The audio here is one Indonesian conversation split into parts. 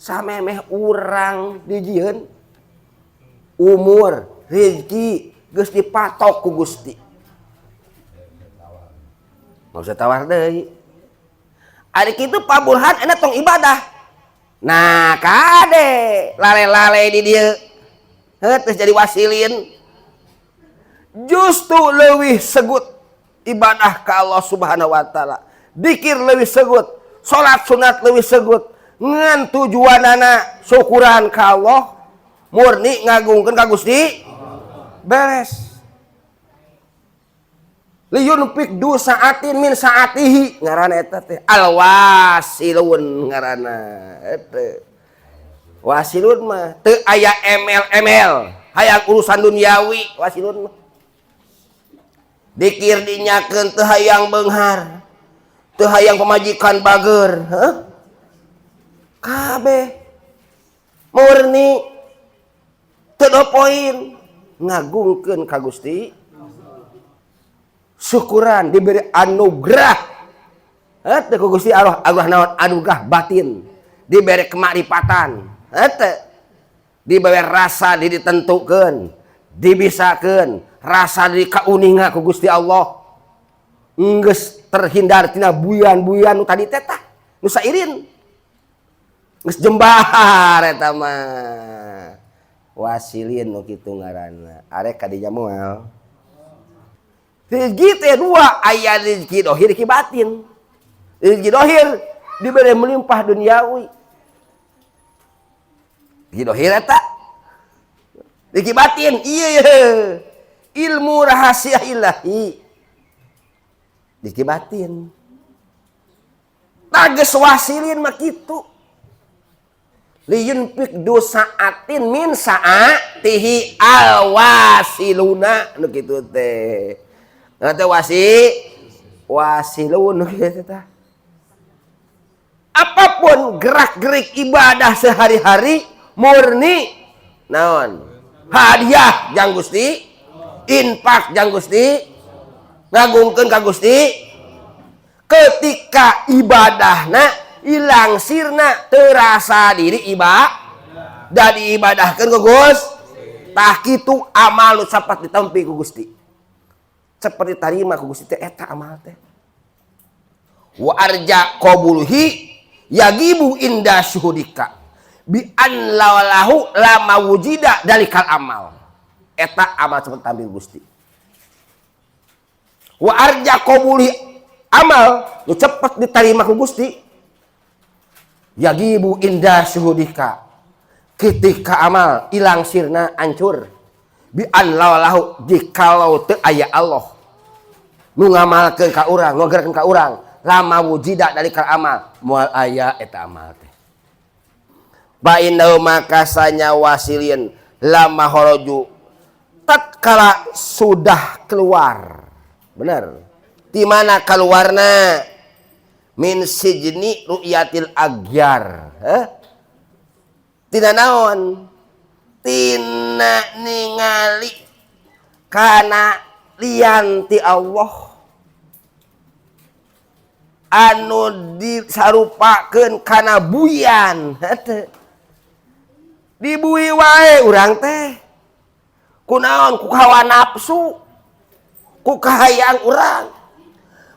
samemeh urang dijieun umur rezeki geus dipatok ku Gusti. Mau usah tawar deui. Ari kitu paburhan enak tong ibadah. Nah, kade lale-lale di dieu. Terus jadi wasilin. Justru leuwih segut ibadah ka Allah Subhanahu wa taala. Dzikir leuwih segut, salat sunat leuwih segut. Ngan tujuanana syukuran ka Allah, murni ngagungkeun ka Gusti. Beres. Liyunfik du saatin min saatihi ngaranna eta teh alwasilun ngaranna eta. Wasilun mah teu aya ML hayang urusan duniawi wasilun mah. Dikir dinyakeun teu hayang beunghar, teu hayang pamajikan bager, heuh? Kabeh murni teu poin ngagungkeun ka Gusti. Syukuran diberi anugerah. Heuh ku Gusti Allah, naon anugerah batin. Diberi kemakrifatan. Heuh. Diberi rasa ditentukeun, dibisakeun, rasa di kauninga ku Gusti Allah. Geus terhindar tina buyan-buyan nu tadi teh tah, nu sairin. Geus jembar eta mah. Wasilin nu kitu ngaranna. Arek ka dinya moal. Rezeki teh dua, aya rezeki dohir rezeki batin. Rezeki dohir diberi melimpah duniawi. Rezeki dohir eta. Rezeki batin, iya ilmu rahasia ilahi. Rezeki batin. Tages wasilin mah kitu. Liyunfik du saatin min saatihi alwasiluna nu kitu teh. Nanti wasilun gitu. Apapun gerak-gerik ibadah sehari-hari murni naon hadiah jang Gusti, infak jang Gusti, ngagungkeun ka Gusti. Ketika ibadahna ilang sirna terasa diri dan diibadahkeun ku Gusti. Tah kitu amal nu sapat ditampi ku Gusti. Seperti tarima ku Gusti teh eta amal teh. Wa arja qabulhi yagibu inda syuhudika bi an lawalahu lama wujida dalikal amal. Eta amal seperti tampil Gusti. Wa arja qabulhi amal nu cepat diterima ku Gusti. Yagibu inda syuhudika ketika amal ilang sirna hancur. Bi an lawalahu jikalau teu aya Allah nu ngamalkeun ka urang, ngogeurkeun ka urang, lama wujida dari kal amal, moal aya eta amal teh. Ba innahu makasanya wasilin lama horoju tatkala sudah keluar. Benar. Di mana keluarna? Min sijni ru'yatil agyar. Tina naon? Tina ningali kana lian ti Allah anu disarupakeun kana buyan. Dibui wae urang teh kunaon ku hawa nafsu ku kahayang urang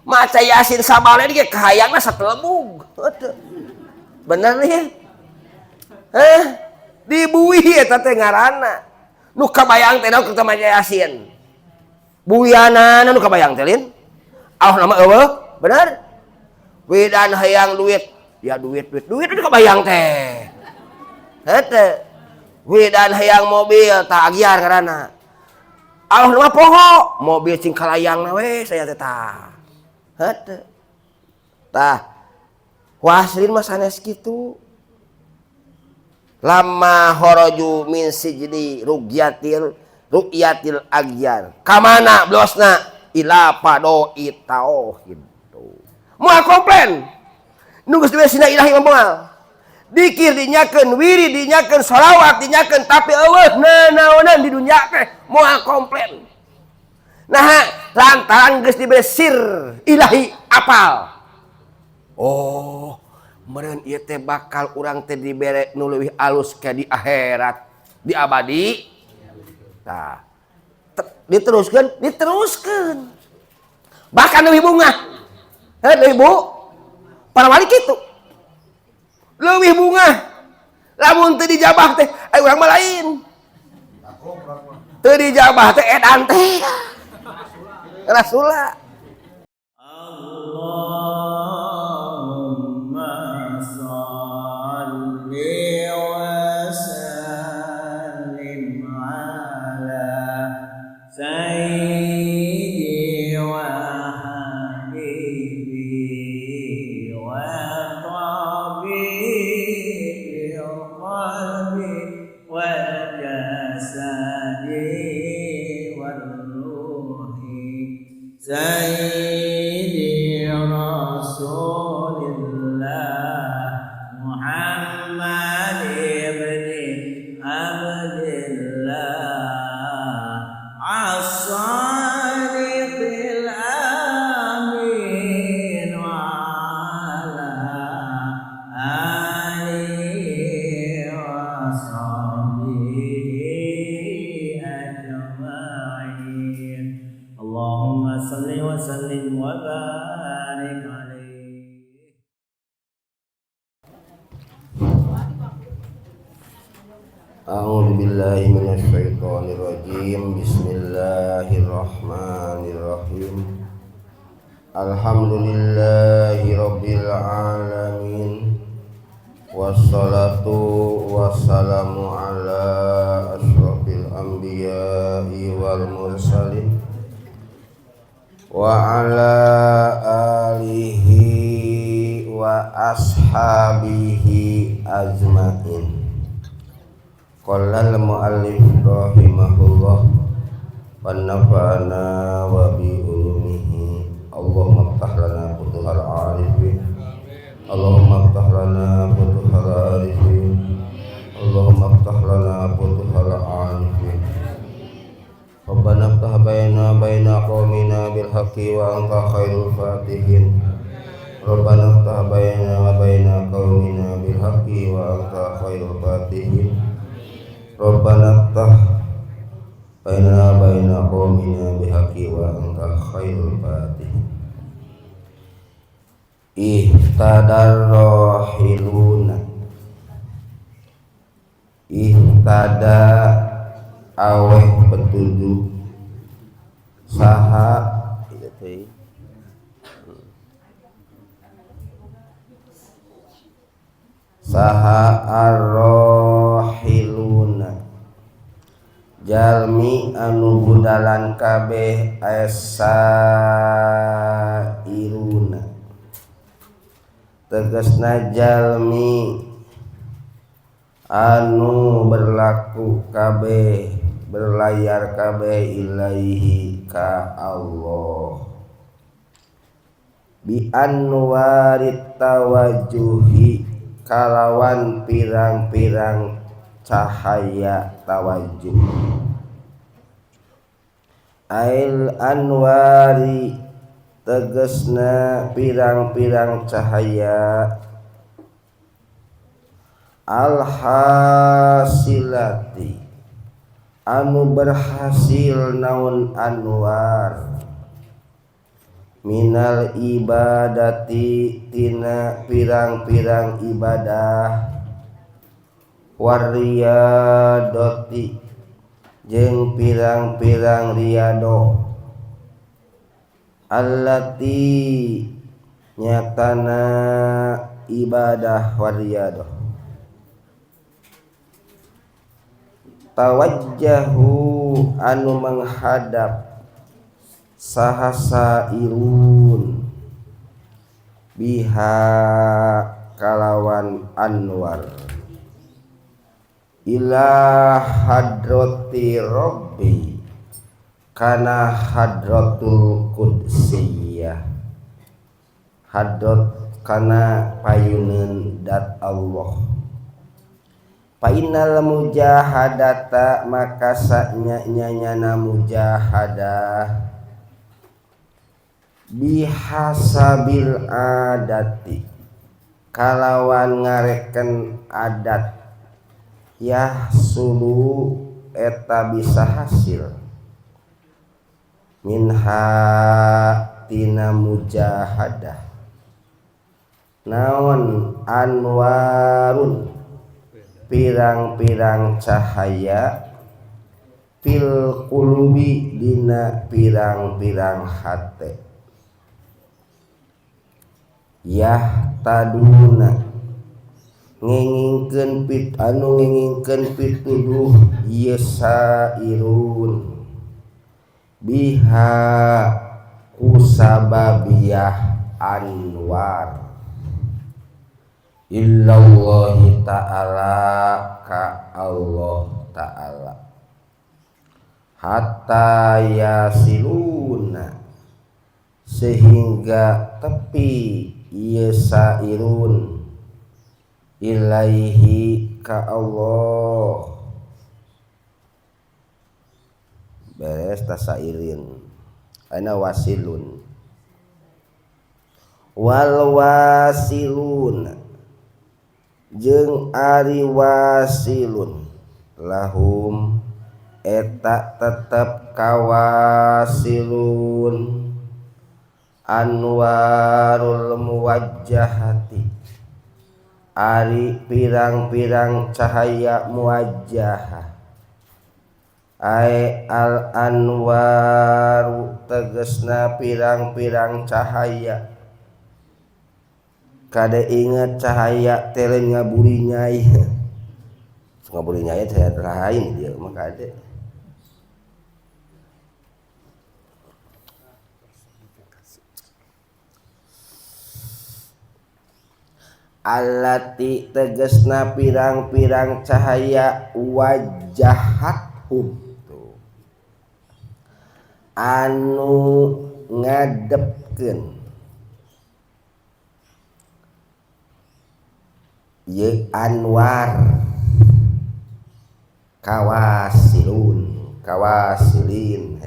maca Yasin sabale ge kahayangna satelebug. Bener nih. Dibui eta teh ngaranna nu kabayang teh naon kita maca Yasin. Buyana nu kabayang teh lin. Allah nama eueuh, bener? Wedan hayang duit, ya duit itu kabayang teh. Hete. Wedan hayang mobil tah agyar karana. Allah nama poho, mobil cing kalayangna we saya teh tah. Hete. Tah. Waslin mah sanes kitu. Lama horoju min sijdi ru'yatil agyar. Kamana blosna ila padoi tauhid. Moal komplain. Nu geus dibersina ilahi moal. Dikir dinyakeun, wiri dinyakeun, shalawat dinyakeun, tapi eueuh naonan di dunya teh moal komplain. Nah, lantaran geus diberi sir ilahi apal. Oh, meureun ieu teh bakal urang teh dibere nu leuwih alus ke di akhirat, di abadi. Tah. Diteruskeun. Bahkan leuwih bunga. Leuwih Bu. Para wali kitu. Leuwih bunga. Lamun teu dijabah teh aya urang mah lain. Teu dijabah teh edan teh. Rasulullah. Allahumma shalli wa sallim ala sayyidi wa habibi wa tabibil qalbi wa jasadi wal ruhi Sayyidi Rasulillah Muhammad ibn Abdillah As-Sadiqil Amin wa ala alihi wa sahbihi ajma'in Allahumma salli wa sallim wa barik alaihi. A'udzu billahi minasy syaithanir rajim. Bismillahirrahmanirrahim. Alhamdulillahi rabbil alamin. Wassalatu wassalamu ala asyrofil anbiya'i wal mursalin wa ala alihi wa ashabihi ajmain. Qala al-muallif rahimahullah wa nafa'ana wa bi ulumihi. Allahumma iftah lana futuhal arifin. Allahumma iftah lana futuhal arifin. Allahumma iftah lana futuhal arifin. Rabbana iftah baina qaumina bil haqqi wa anta khairul fatihin. Rabbana iftah baina qaumina bil haqqi wa anta khairul fatihin. Rabbana iftah baina qaumina bil haqqi wa anta khairul fatihin. Ihtadar rahiluna. Ihtada aweh petunjuk saha ieu teh saha ar-rahiluna jalmi anu budalan kabeh asa iruna tegasna jalmi anu berlaku kabeh berlayar kabeh ilaihi ka Allah bi anwarit tawajuhi kalawan pirang-pirang cahaya tawajuh ail anwari tegasna pirang-pirang cahaya al-hasilati anu berhasil naun anwar minal ibadati tina pirang-pirang ibadah wariyadoti jeung pirang-pirang riyadoh allati nyatana ibadah wariyadoh tawajjahu anu menghadap sahasa irun biha kalawan anwar ila hadrati rabbi kana hadratul qudsiyah hadrat kana payuneun dat Allah Fainal mujahadata maka nyanyana mujahadah bihasabil adati kalawan ngareken adat yahsulu eta bisa hasil minha tina mujahadah naon anwarun pirang-pirang cahaya fil qulubi dina pirang-pirang hate yahtaduna ngengingkeun pituduh yasairun biha kusababiyah anwar illallahi ta'ala ka Allah ta'ala hatta yasiluna sehingga tepi yasairun ilaihi ka Allah beres tasairin ana wasilun wal wasilun jeung ari wasilun lahum eta tetep kawasilun anwarul muwajjahati ari pirang-pirang cahaya muwajjahah ai al anwaru tegesna pirang-pirang cahaya kada inget cahaya telen ngaburi nyai ngaburi nyai cahaya lain dia maka ada allati tegesna pirang-pirang cahaya wajahathum anu ngadepkeun ye anwar kawasilin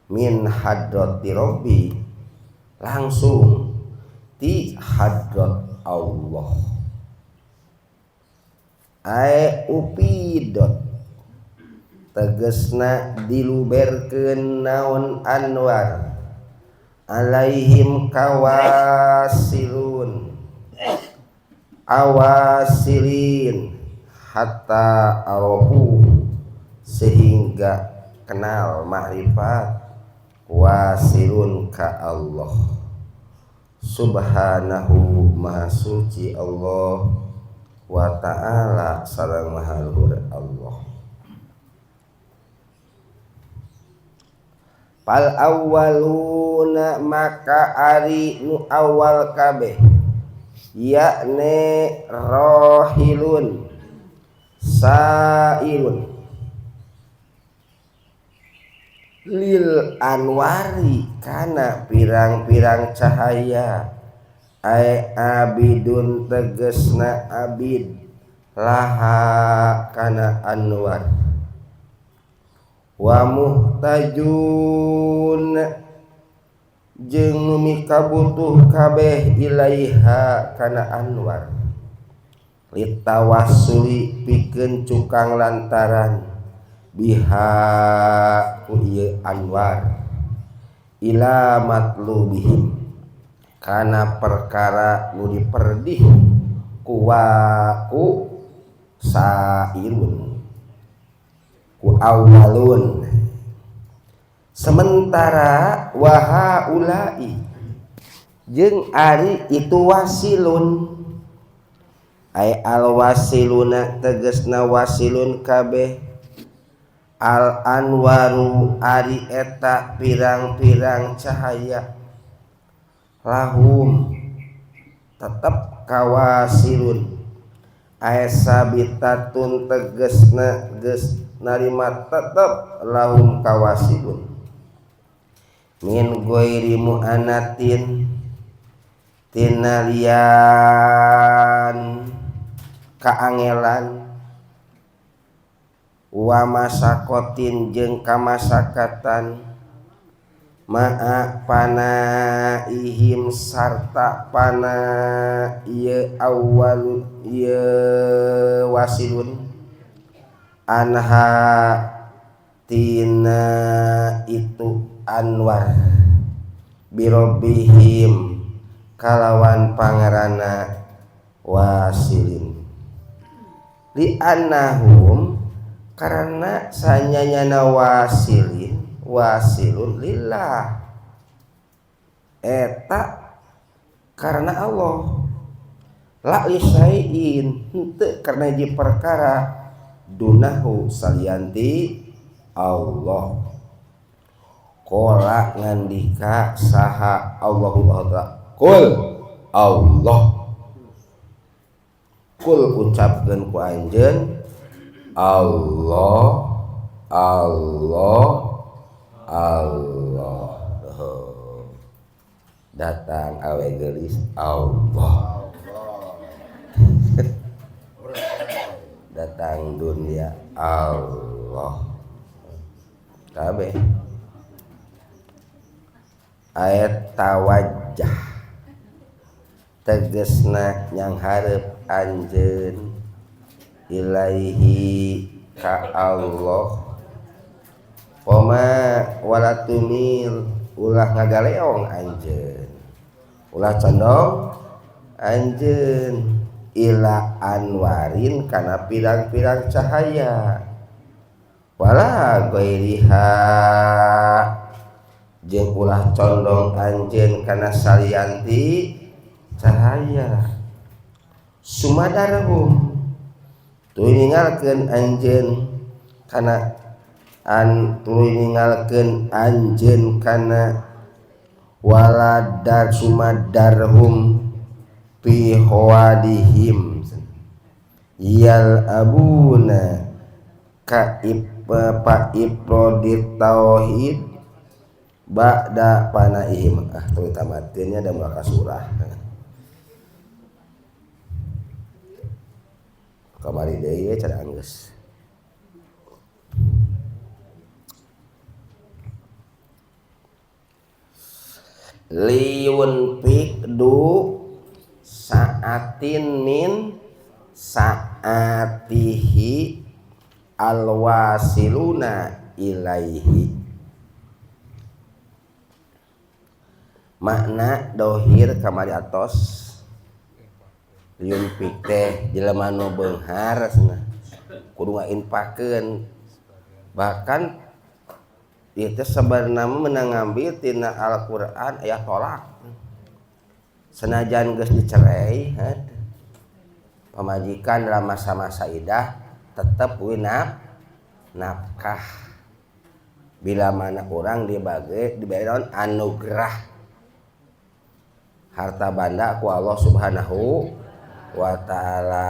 min hadrati rabbi langsung ti hadrat Allah ai upidot tegesna diluberkeun naon anwar alaihim kawasilun awasilin hatta arahu sehingga kenal makrifat wasilun ka Allah subhanahu maha suci Allah wa ta'ala sareng maha luhur Allah. Pal awwaluna maka ari nu awal kabeh yakni rohilun sairun lil anwari kana pirang-pirang cahaya ai abidun tegesna abid laha kana anwar wa muhtajun jeung mikabutuh kabeh ilaiha kana anwar litawassuli pikeun cukang lantaran biha ku ieu anwar ila matlubihim kana perkara nu diperdih ku sairun ku awalun sementara waha ulai jeung ari itu wasilun ay al wasiluna tegesna wasilun kabeh al anwaru ari eta pirang-pirang cahaya lahum tetep kawasilun ay sabitatun tegesna geus narima tetep lahum kawasilun min ghairi mu'anatin tinalian kaangelan wa masakotin jeung kamasakatan ma'a panaihim sarta pana ieu awal ieu wasilun anha tina itu anwar birobihim kalawan pangarana wasilin li annahum karena sanyanyana wasilun lillah eta karena Allah la lisaiin henteu karena hiji perkara dunahu salianti Allah qala ngandika saha Allahu ta'ala kul Allah kul ucapkeun ku anjeun Allah Allah Allah datang awe geulis Allah datang dunia Allah kabeh ayat tawajjah tegesna nyang hareup anjeun ilaihi ka Allah poma walatumil ulah ngagaleong anjeun ulah condong anjeun ila anwarin kana pirang-pirang cahaya wala ghairiha jeung ulah condong anjeun kana salianti cahaya sumadarhum tuluy ningalkeun anjeun kana tuluy ningalkeun anjeun kana waladar sumadarhum fi hawadihim yal abuna ka ifrodit tauhid ba'da panaihim tuh tamatinnya ada muka surah kamari deui cara anggeus liun pikdu saatin min saatihi alwasiluna ilaihi makna dohir kamari atos liun pik teh jelema nu beunghar kudu ngainpakeun bahkan itu sebenarnya menang ngambil tina Al-Quran ayat tolak senajan geus dicerai pamajikan dalam masa-masa idah tetap winap nafkah bila mana orang dibagi diberi anugerah harta banda ku Allah subhanahu wa ta'ala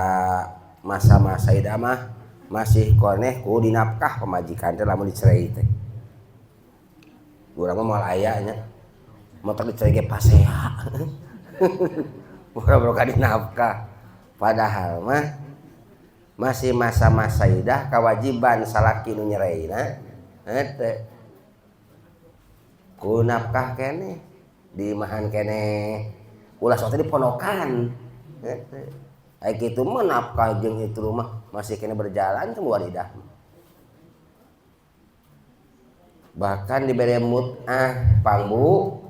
masa-masa idah mah masih koneh ku dinafkah pamajikan teh lamun dicerai teh urang mah moal ayanya motor dicerai ge pasea bukan dinafkah padahal mah masih masa-masa idah kewajiban salaki nu nyeraina henteu ku nafkah keneh dimahan keneh ulah sok teh diponokan henteu ai kitu mah nafkah jeung itu rumah masih keneh berjalan teh buat idah bahkan diberi mut'ah pangbu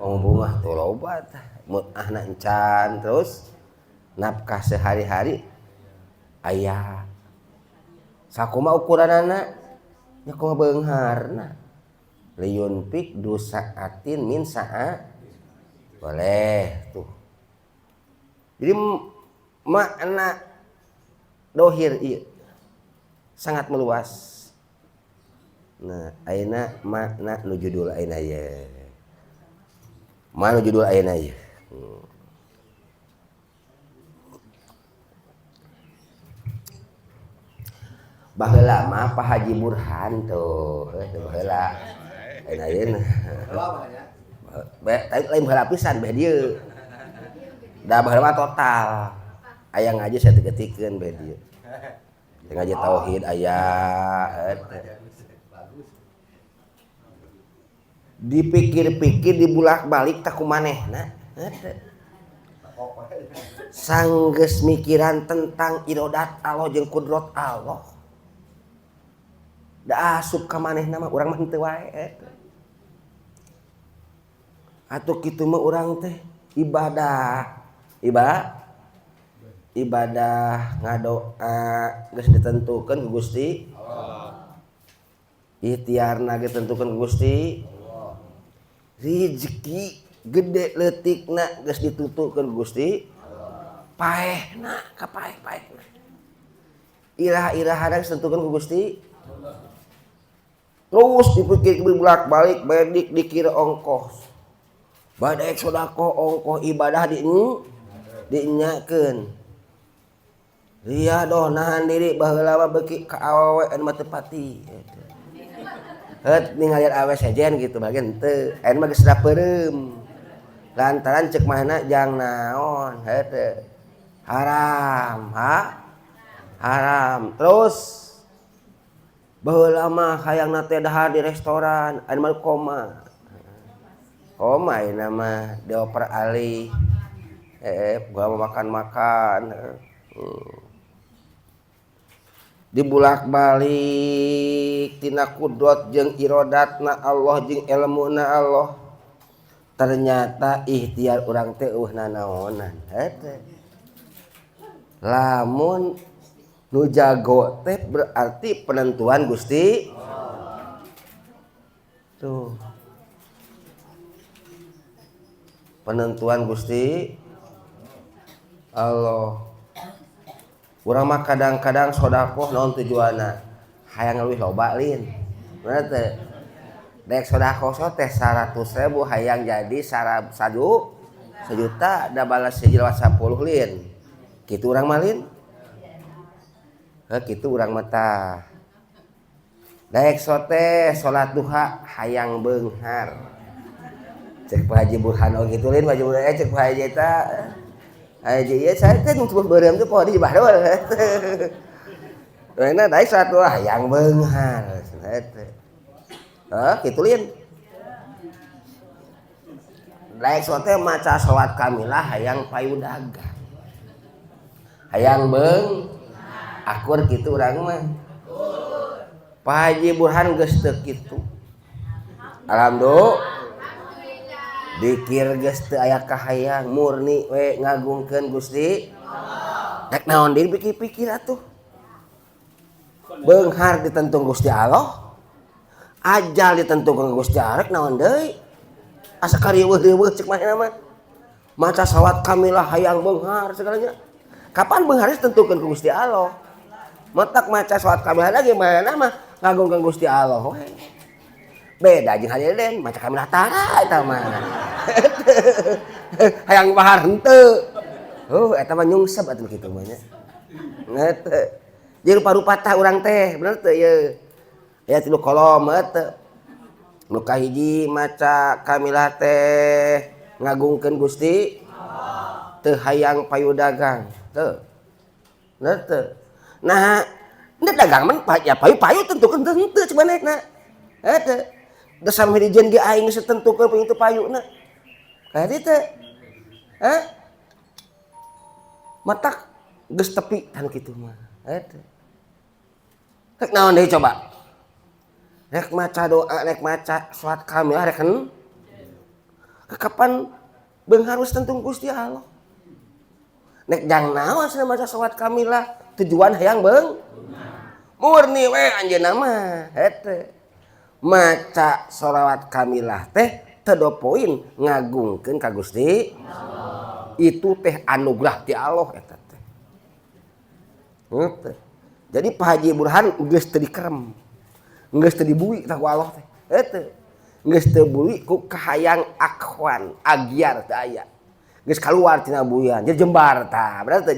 bunga tuh loba mut'ah na encan terus nafkah sehari-hari aya sakumaha ukuranana nya kumaha beungharna liun pik dusaatin min sa'a boleh tuh jadi makna dohir ieu sangat meluas nah ayeuna makna nu judul ayeuna ye mana judul ayeuna ye baheula mah Pak Haji Burhan tuh baheula ayeuna ayeuna lain baheula pisan beh dieu da baheula mah total aya ngaji saya ketikkeun beh dieu ngaji tauhid aya dipikir-pikir dibulak-balik tak kumanehna sanggeus mikiran tentang irodat Allah jeung kudrat Allah da asup ka manehna mah urang mah henteu wae atuh kitu mah urang teh ibadah ngadoa geus ditentukeun ku Gusti Allah ikhtiarna geus ditentukeun ku Gusti rezeki gede leutikna geus ditutukeun ku Gusti paehna ka paeh-paehna irah-irahana geus ditentukeun ku Gusti terus dipikir bolak-balik bae dikira ongkos badai sodako ongkos ibadah dinyakeun riyadoh nahan diri baheula mah beuki ka awewe anu mah teu pati het ningali awewe sejen gitu bagian teu aya mah geus rapeureum lantaran ceuk mahna jang naon heuh haram terus baheula mah hayangna teh dahar di restoran anu mah koma ieu mah dioper alih gua mau makan dibulak-balik tina kudrat jeung irodatna Allah jeung ilmuna Allah ternyata ikhtiar urang teh nanaonan lamun nu jago teh berarti penentuan Gusti tuh penentuan Gusti Allah urang mah kadang-kadang sedekah naon tujuanna hayang leuwih loba lin bener teu dek sedekah teh 100.000 hayang jadi 1 juta da balas sejilat 10 lin kitu urang mah lin kitu urang mah tah dek teh salat duha hayang beunghar cek Pak Haji Burhan oh gitu lin baju cek Pak Haji eta Haji ieu saya teh nu beureum teh poho di bahdol Enak daik satu hayang beunghar kitu lin daik sote maca salat kamilah hayang payudagang hayang akur kitu urang mah Pak Haji Burhan geus teu kitu alhamdulillah dikir geus teu aya kahayang murni we ngagungkeun Gusti rek naon deui pikir-pikir atuh beunghar ditentung Gusti Allah ajal ditentukeun Gusti Allah rek naon deui asa karieuweuh-rieuweuh ceuk manehna mah maca salat kamilah hayang beunghar segalanya kapan beunghar ditentukeun ku Gusti Allah matak maca salat kamilah lagi mana mah ngagungkeun Gusti Allah we beda jeung hadirin maca kamilah tara eta mah hayang bahar henteu eta mah nyungsep atuh kitu mah nya ngeuteut jeung rupa-rupa tah urang teh bener teu ieu aya 3 kolom teu nu kahiji maca kamilah teh ngagungkeun Gusti teu hayang payudagang teu bener teu nah ini dagang mah ya payu-payu tentukeun teu cibanekna teu da sampai dijen ge aing geus tentukeun pintu payuna ka dieu teh matak geus tepi kan kitu mah teu rek naon deui coba rek maca doa rek maca salat kamilah rek kapan beunghar geus tentung Gusti Allah nek jang naon cenah maca salat kamilah tujuan hayang murni we anjeunna mah henteu maca sholawat kamilah teh teu poin ngagungkeun ka Gusti Allah itu teh anugerah ti Allah eta teh henteu jadi Pak Haji Burhan geus teu dikerem geus teu dibui tah ku Allah teh henteu geus teu bui ku kahayang akhwan agiar teu aya geus kaluar tina buyan jadi jembar tah berarti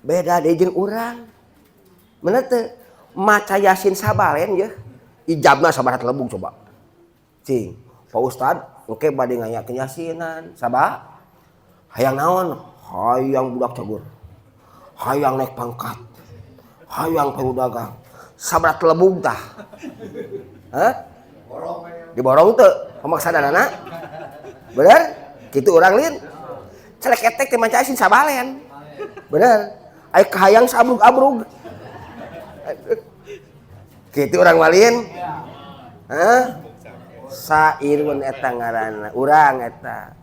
beda deui jeung urang bener teu maca yasin sabalen ye ijabna sabaraha lebung coba cing Pak Ustad engke bade ngayakeun yasinan sabah hayang naon hayang budak cagur hayang naik pangkat hayang payudagang sabaraha lebung tah diborong teu pamaksanana bener kitu urang lin celek etek teh manca asin sabalen bener aya kahayang sabrug-abrug kitu urang malin sairun eta ngaranna urang eta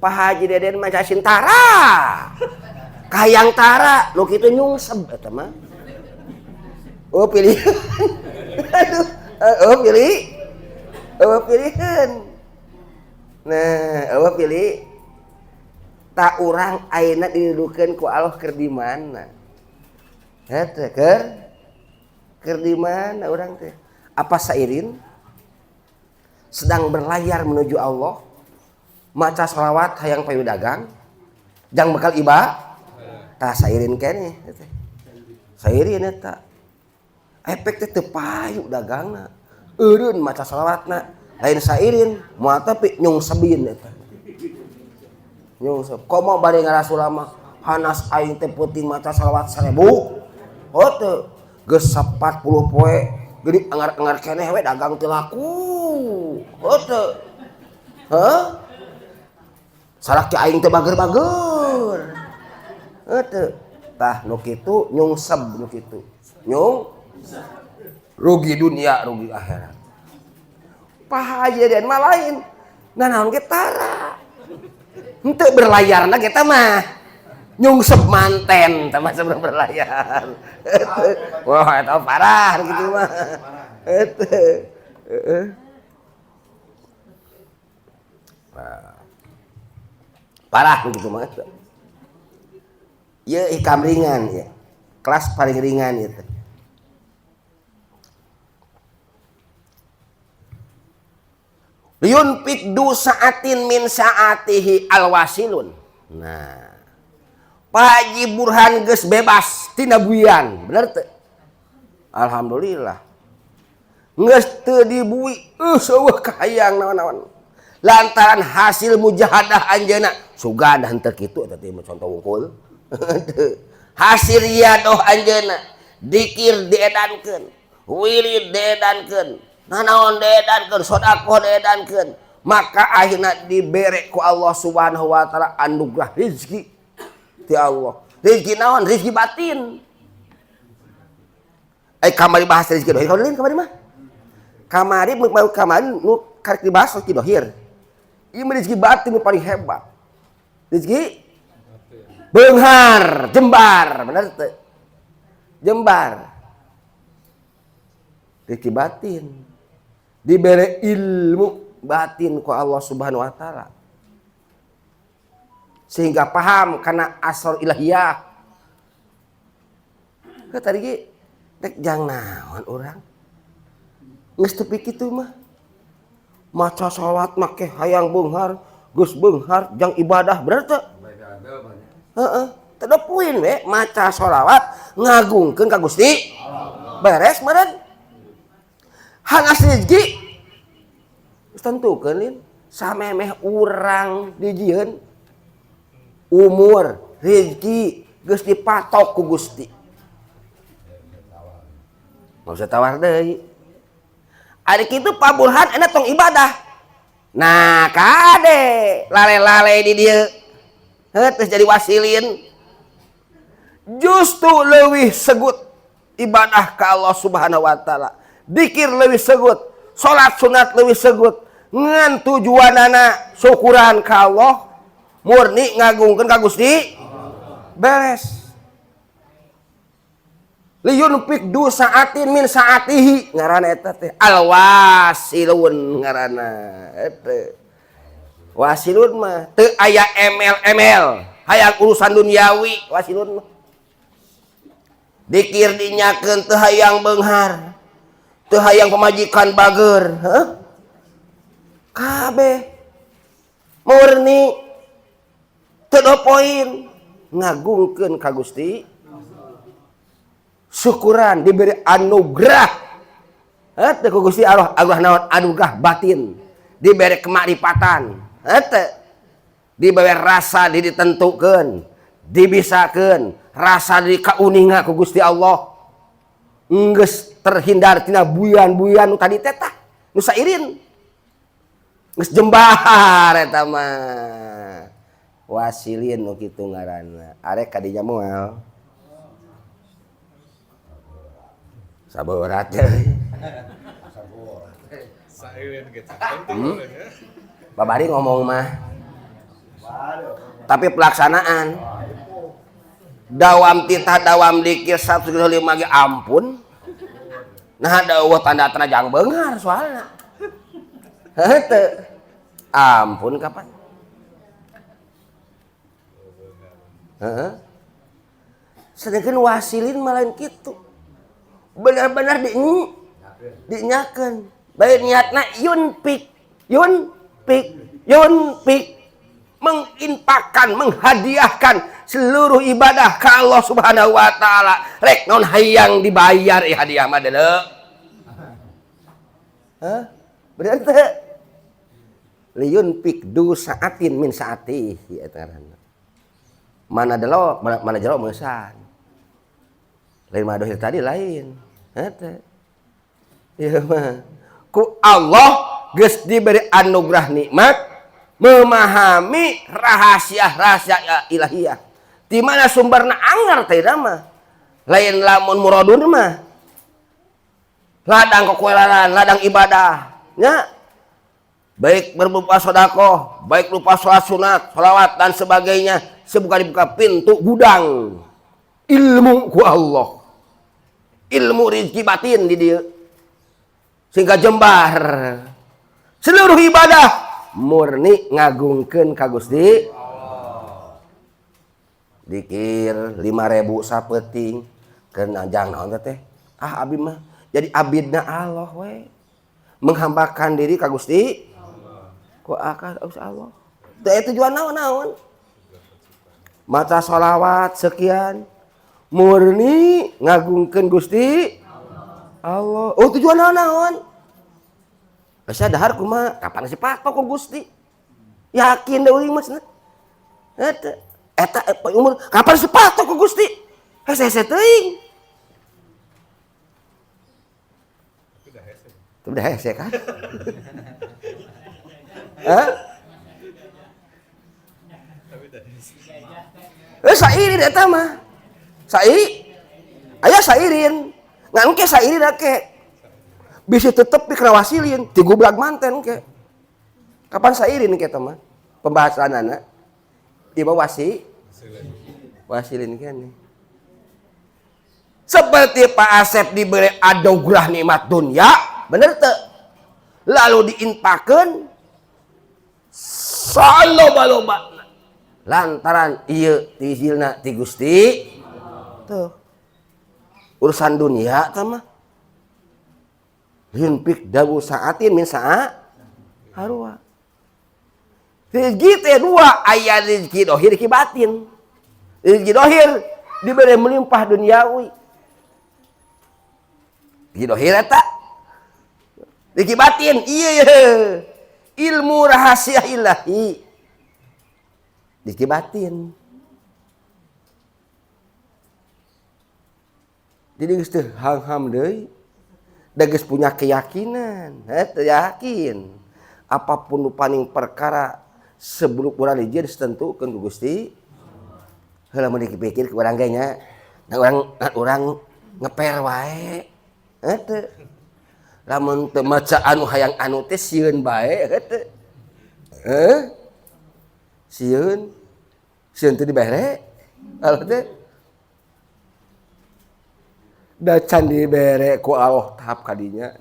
Pak Haji Deden manca asin tara kahayang tara nu kitu nyungseb eta mah oh pilih aduh pilihan nah pilih tak urang ayeuna didudukeun ku Allah keur di mana eta keur di mana urang teh apa sairin sedang berlayar menuju Allah maca shalawat hayang payu dagang jang bekal iba tah sairin keneh sairin eta efek teh teu payu dagangna eureun maca shalawatna lain sairin moal tapi nyungsebin eta nyungseb komo bade ngarasul mah hanas aing teh peuting maca shalawat 1000 hoteu geus 40 poe geuning angar-angar keneh we dagang teu laku hoteu salaki aing teh bager-bager hoteu tah nu kitu nyungseb nu kitu rugi dunia rugi akhirat Pak Haji Deden mah lain nah naon ge tara henteu berlayarna kita mah nyungsep manten tah sebelum berlayar wah eta parah gitu mah parah gitu mah ieu ikam ringan ya kelas paling ringan itu Yunfik du sa'atin min sa'atihi alwasilun. Nah, Pak Haji Burhan geus bebas tina buian, bener teu? Alhamdulillah. Geus teu dibui, seueuh kahayang naon-naon. Lantaran hasil mujahadah anjeunna sugan henteu kitu eta teh contoh wungkul. Hasil riyadoh anjeunna dikir diedankeun, wirid diedankeun. Nanaon deedankeun sedekah deedankeun maka akhirna dibere ku Allah Subhanahu wa taala anugerah rezeki ti Allah rezeki naon rezeki batin kamari bahas rezeki dohir kaulin kamari mah kamari nu karek dibahas rezeki dohir ieu rezeki batin nu paling hebat rezeki beunghar jembar bener teu jembar rezeki batin diberi ilmu batin ku Allah Subhanahu wa taala sehingga paham karena asal ilahiyah ke tadi ge dek jang naon urang geus teu kitu mah maca salat make hayang beunghar geus beunghar jang ibadah bener teu heeh teu ada poin we maca shalawat ngagungkeun ka Gusti beres meureun hanas rezeki tentukeun lin samemeh urang dijieun umur rezeki geus dipatok ku Gusti mau usah tawar deui ari kitu Pak Burhan enak tong ibadah nah kade lale-lale di dieu teu jadi wasilin justru leuwih segut ibadah ka Allah Subhanahu wa taala dikir leuwih segut, salat sunat leuwih segut, ngan tujuanana syukuran ka Allah, murni ngagungkeun ka Gusti, beres. Liyunfik du sa'atin min sa'atihi ngaranna eta teh alwasilun ngaranna eta. Wasilun mah teu aya ML, hayang urusan duniawi wasilun mah. Dikir dinyakeun teu hayang beunghar. Teu hayang pemajikan bager, kabeh murni teu poin ngagungkeun ka Gusti syukuran diberi anugerah teu ku Gusti Allah naon anugerah batin diberi kemakrifatan teu diberi rasa ditentukeun dibisakeun rasa dikauninga ku Gusti Allah geus terhindar tina buyan-buyan nu tadi teh tah nu sairin geus jembar eta mah. Wasilin nu kitu ngaranna. Arek ka dinya moal. Saborat deui. Babari ngomong mah. Tapi pelaksanaan dawam titah dawam dikir 105 ge ampun. Nah ada tanda-tanda jang beungar soalna. Henteu. Ampun kapan? Heeh. Sedangkan wasilin malain kitu. Benar-benar dinyakeun. Bae niatna yunpik menginfakkan, menghadiahkan seluruh ibadah ke Allah Subhanahu wa taala. Rek naon hayang dibayar hadiah mah deuleu. Hah? Bener teu? Liyunpik du saatin min saatihi eta ngaranna. Mana delo mana jero meusan. Lain mah dohir tadi lain. Eta. Ieu mah ku Allah geus diberi anugerah nikmat memahami rahasia-rahasia ilahiyah. Di mana sumberna anggar teh mah. Lain lamun muradun mah. Ladang kekuelaran, ladang ibadah. Nya. Baik berupa sedekah, baik berupa salat sunat, salawat dan sebagainya, dibuka pintu gudang ilmu ku Allah. Ilmu rezeki batin di dieu. Sehingga jembar seluruh ibadah murni ngagungkeun ka Gusti Allah. Dikir 5.000 sapeuting keun anjang naon teh? Ah abdi mah jadi abidna Allah we. Menghambakan diri ka Gusti ku akal Allah. Teu tujuan naon-naon. Maca sholawat sekian murni ngagungkeun Gusti Allah. Oh tujuan naon? Asa dahar kumaha? Kapan si patok ku Gusti? Yakin deui masna. Eta umur kapan si patok ku Gusti? Hese teuing. Itu udah hese kan? Hah? Sairin eta mah. Aya sairin. Ngan ke sairin ake. Bisa tetep dikerawasilin, ti gublag manten ke. Kapan sairin ke eta mah? Pembahasanana. Ieu wasilin kene. Seperti Pak Asep diberi anugerah nikmat dunia, bener teu? Lalu diinfakkeun saloba-loba lantaran ieu tihilna ti Gusti tuh urusan dunia teh mah yunpik dawu saatin min saa harua rezeki teh dua aya rezeki dohir ki batin. Rezeki dohir diberi melimpah duniawi, rezeki dohir eta rezeki batin iya ilmu rahasia ilahi dikibatin. Jadi geus teu hang-ham deui. Da geus punya keyakinan, teu yakin. Apapun nu paning perkara sebelum urang hiji ditentukeun ku Gusti. Heula mun dipikir ku urang ge nya, urang ngeper wae. Teu. Lamun teu maca anu hayang anu teh sieun bae teu. Sieun teu dibere. Allah teh da can dibere ku Allah tahap kadinya.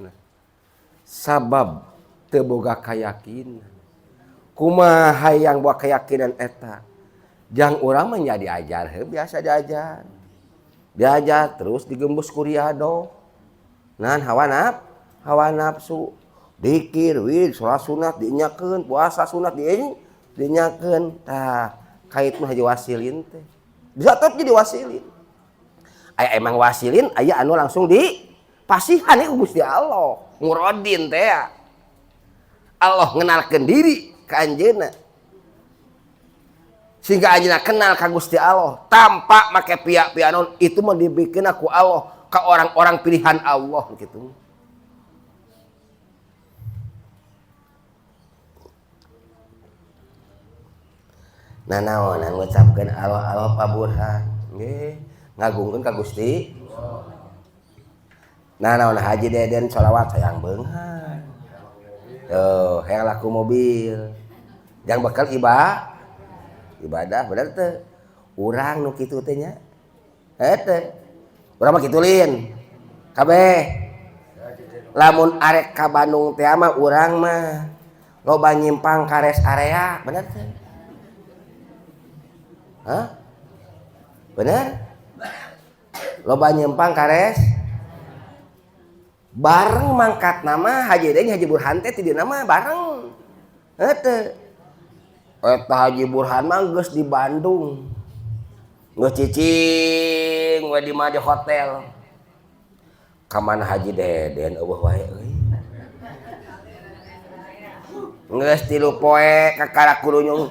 Sabab teu boga kayakinan. Kumaha hayang boga keyakinan eta? Jang urang mah nya diajar, biasa diajar. Diajar terus digembus ku riyadhah. Nahan hawa nafsu. Dikir, wir, salat sunat dinyakeun, puasa sunat dinyakeun. Tah, kait mah haji wasilin teh. Bisa tetep jadi wasilin. Aya emang wasilin, aya anu langsung dipasihan ku Gusti Allah. Ngurodin teh. Allah ngenalkeun diri ka anjeunna. Sehingga anjeunna kenal ka Gusti Allah tanpa make pihak-pihak naon, itu mah dibikeun ku Allah ka orang-orang pilihan Allah gitu. Nah naonan ngucapkeun Allah Pak Burhan nggih ngagungkeun ka Gusti. Nah naon Haji Deden sholawat hayang beunghar. Tuh, hayang laku mobil. Yang bekal ibadah bener teu. Urang nu kitu teh nya. Henteu. Urang mah kitu lin. Kabeh. Lamun arek ka Bandung teh mah urang mah loba nyimpang ka rest area, bener teu? Hah? Bener? Loba nyimpang ka rest bareng mangkat nama Haji Deden Haji Burhan teh ti dieu mah bareng. Henteu. Eta Haji Burhan mah geus di Bandung. Geus cicing we di mah di hotel. Ka mana Haji Deden eueuh wae euy. Geus 3 poe ka Karakurunyung.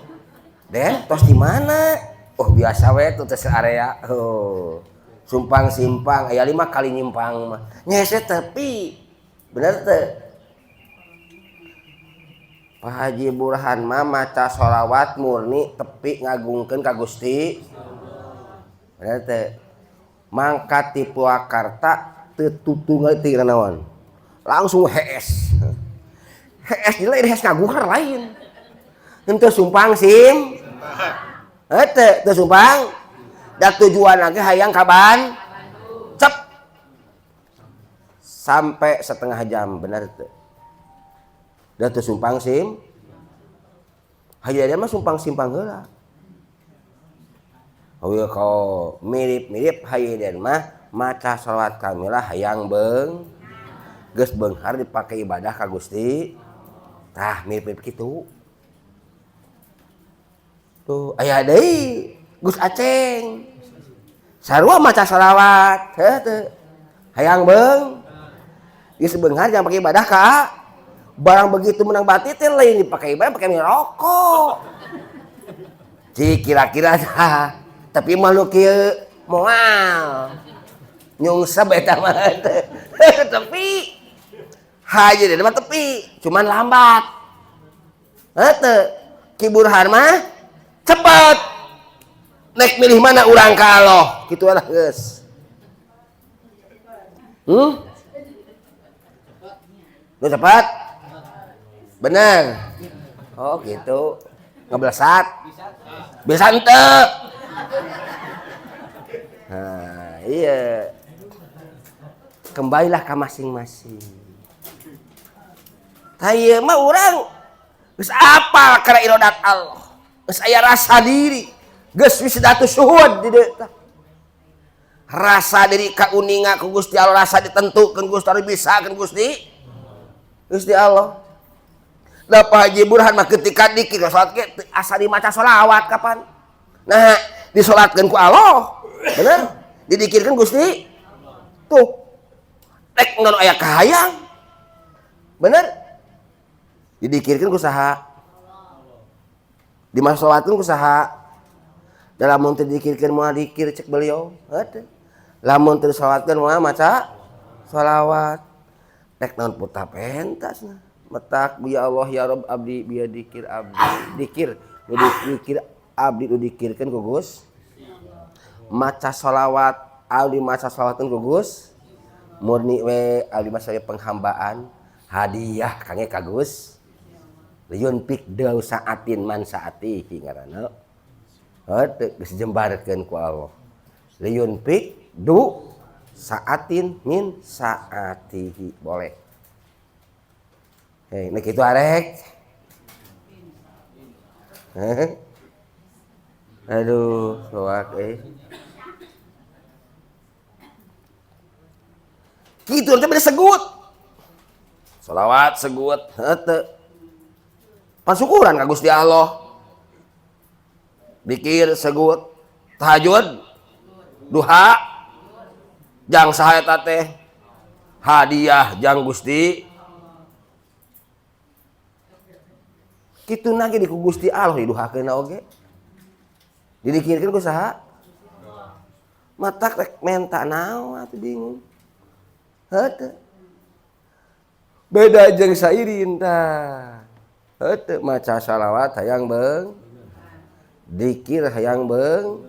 Den, tos di mana? Oh biasa we tuh tes area. Oh. Sumpang simpang aya 5 kali nyimpang mah. Nyese tepi. Bener teu? Pak Haji Burhan mah maca sholawat murni tepi ngagungkeun ka Gusti. Bener teu? Mangkat ti Purwakarta teu tutunggal ti naon. Langsung hees. Hees di lain hees ngaguhar lain. Henteu sumpang sim. Henteu teu sumpang. Da tujuan lagi hayang kaban cep sampai setengah jam bener teu. Da teu sumpang sim. Haji Deden mah sumpang simpang heula. Awewe kau mirip-mirip Haji Deden mah maca sholawat kamilah hayang beung geus beunghar dipake ibadah ka Gusti. Tah mirip-mirip kitu. Tuh aya deui Gus Aceng. Sarua maca sholawat, heuh hayang beung. Geus beunghar jangan pake ibadah ka. Barang begitu menang batit teh lain dipake ibadah pake ngerokok. Ci kira-kira dah. Tapi malu kieu moal. Nyungsep eta mah tepi. Haji Deden mah tepi, cuman lambat. Heuh Ki Burhan mah cepet. Nek milih mana urang ka Allah, kitu lah geus. Lu cepat? Bener. Oh gitu. Ngeblesat. Bisa henteu. Nah, iya. Kembalilah ke masing-masing. Taya mah urang geus apal kana irodat Allah. Geus aya rasa diri. Geus wisdatu syuhud di dieu tah. Rasa diri kauninga ku Gusti Allah, rasa ditentukeun Gusti Allah, bisakeun Gusti Allah. Da Pak Haji Burhan mah ketika dikir salat ge asa dimaca sholawat kapan? Nah, disolatkeun ku Allah. Bener? Didikirkeun Gusti. Tuh. Rek ngan aya kahayang. Bener? Didikirkeun ku saha? Dimasolatkeun ku saha? Dalam mun teu dikirkeun moal dikir cek beliau. Heuh. Lamun teu salatkeun moal maca sholawat. Rek naon puta pentasna. Metak ya Allah ya Rabb abdi biar dikir abdi. Dikir abdi nu dikirkeun ku Gus. Maca sholawat abdi maca sholawatkeun ku Gus. Murni we abdi mah saya penghambaan hadiah kange ka Gus. Liun pik deu saatin man saatihi ngaranna. Heuh geus jembarkeun ku Allah. Liun pik du saatin min saatihi boleh. Hei, nek kitu arek. Aduh, soak Kitu teh beda segut. Sholawat segut, heuh. Pasukuran ka Gusti Allah. Zikir segut, tahajud, duha, jang saha eta teh? Hadiah jang Gusti. Kitu nage di ku Gusti Allah diduhakeun oge. Didikirkeun ku saha? Matak rek menta naon atuh bingung. Heuh. Beda jeung sairin tah. Heuh maca shalawat hayang beung. Dikir hayang beung,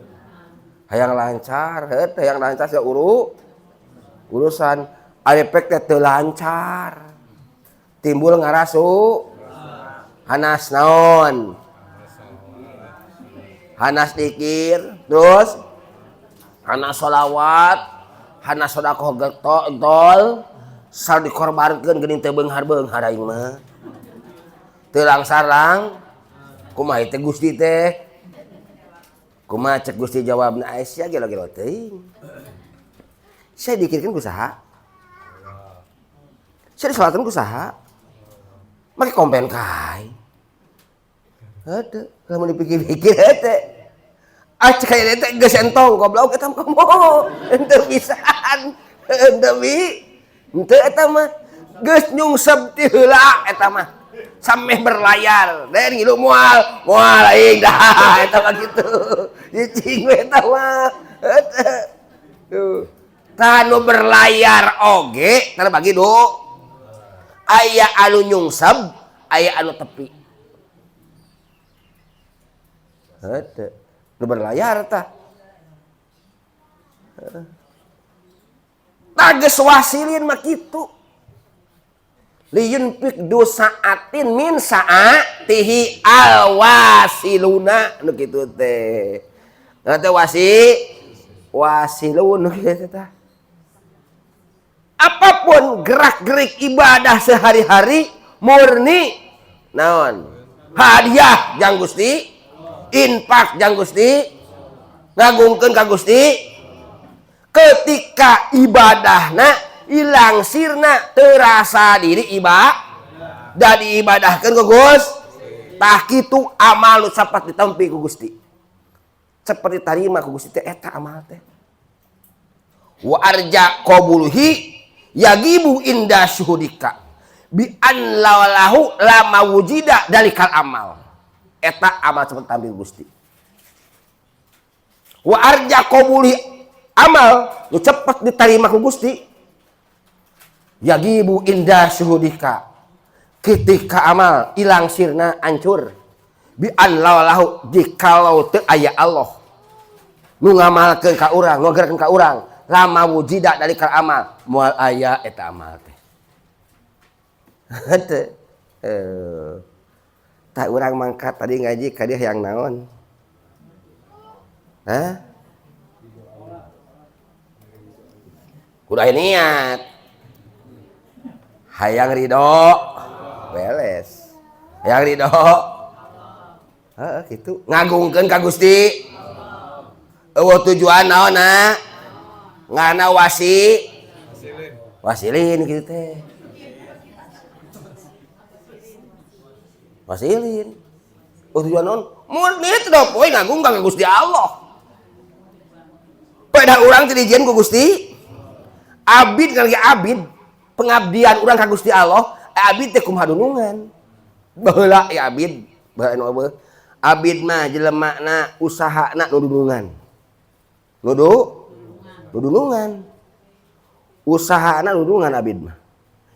hayang lancar, hayang lancar sia urusan arepek teh teu lancar. Timbul ngarasu. Hanas naon? Hanas dikir, terus hanas sholawat, hanas sedekah getol, sal dikorbankeun geuning teu beunghar-beunghar aing mah. Teu langsarlang, kumaha teh Gusti teh? Kumaha cek Gusti jawabna Aisyah gelo-gelo teuing. Saya dikirkeun ku saha? Saya disalatkeun ku saha? Make kompen kae. Heunteu, lamun dipikir-pikir heunteu. Cek aya teh geus entong goblok eta mah komo. Henteu pisan. Henteu bi. Henteu eta mah geus nyungsep ti heula eta mah. Sameh berlayar, dan ngilu moal aing dah eta mah kitu. Cicing we eta mah. Tuh. Tanu berlayar oge, tara bagi do. Aya anu nyungsep, aya anu tepi. Heunteu. Nu berlayar tah. Tages wasilin mah kitu. Liyunfik du sa'atin min sa'atihi alwasiluna nu kitu teh. Teh wasilun nu kitu teh. Apapun gerak-gerik ibadah sehari-hari murni naon? Hadiah jang Gusti, infak jang Gusti, ngagungkeun ka Gusti. Ketika ibadahna ilang sirna terasa diri dan diibadahkan ke Gus tah kitu amal nu sapat ditampi ku Gusti seperti tarima ku Gusti teh eta amal teh wa arja qabulhi yagibu inda syuhudika bi an lawalahu lama wujida dalikal amal eta amal sapat ditampi ku Gusti wa arja qabulhi amal nu cepat diterima ku Gusti yagibu indah syuhudika ketika amal ilang sirna ancur bi an lawalahu jikalau teu aya Allah nu ngamalkeun ka urang nu ngageurakeun ka urang lama wujida dari kal amal moal aya eta amal teh henteu tak urang mangkat tadi ngaji ka dieu hayang naon kudu aya niat hayang ridho beres hayang ridho gitu ngagungkeun ka Gusti eueuh tujuan naonna ngana wasilin kitu teh wasilin tujuan naon murni teh da poe ngagung ka Gusti Allah pada urang teh dijieun ku Gusti abid kali abid pengabdian urang ka Gusti Allah abid teh kumaha dunungan baheula ya abid baheula abid mah jelemana usahana nu dunungan nudunungan usahana nudungan abid mah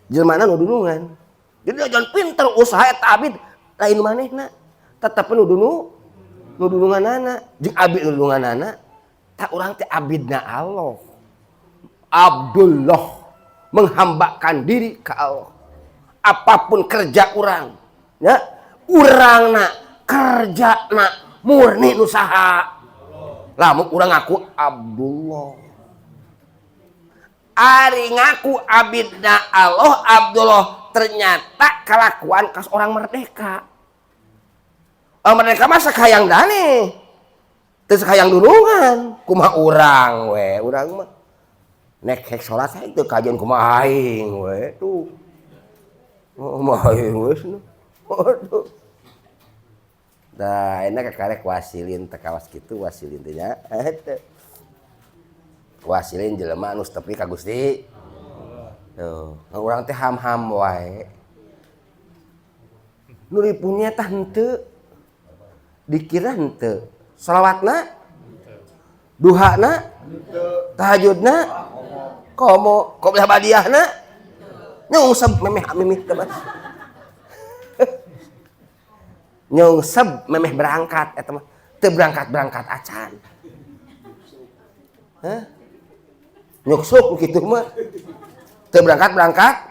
jelemana nu dunungan jadi jangan pinter usaha eta abid lain manehna tetep nudununganana jeung abid nudunganana tak urang teh abidna Allah Abdullah menghambakan diri ke Allah apapun kerja urang ya urangna kerjana murni usaha lamun urang ngaku Abdullah ari ngaku abidna Allah Abdullah ternyata kelakuan kas orang merdeka merdeka mah sakayang dane teu sakayang dunungan kumaha urang we urang mah nek hek salat saya itu kajian kumaha aing we tuh mah aing we aduh da enak karek wasilin teh kawas kitu wasilin teh nya wasilin jelema anu tepi ka Gusti tuh urang teh ham-ham wae nu dipunya tah henteu dikira henteu shalawatna duhana tahajudna komo qobliyah badiahna nyungsep memeh tebas nyungsep memeh berangkat eta mah teu berangkat acan. Nyuksuk gitu mah. Teu berangkat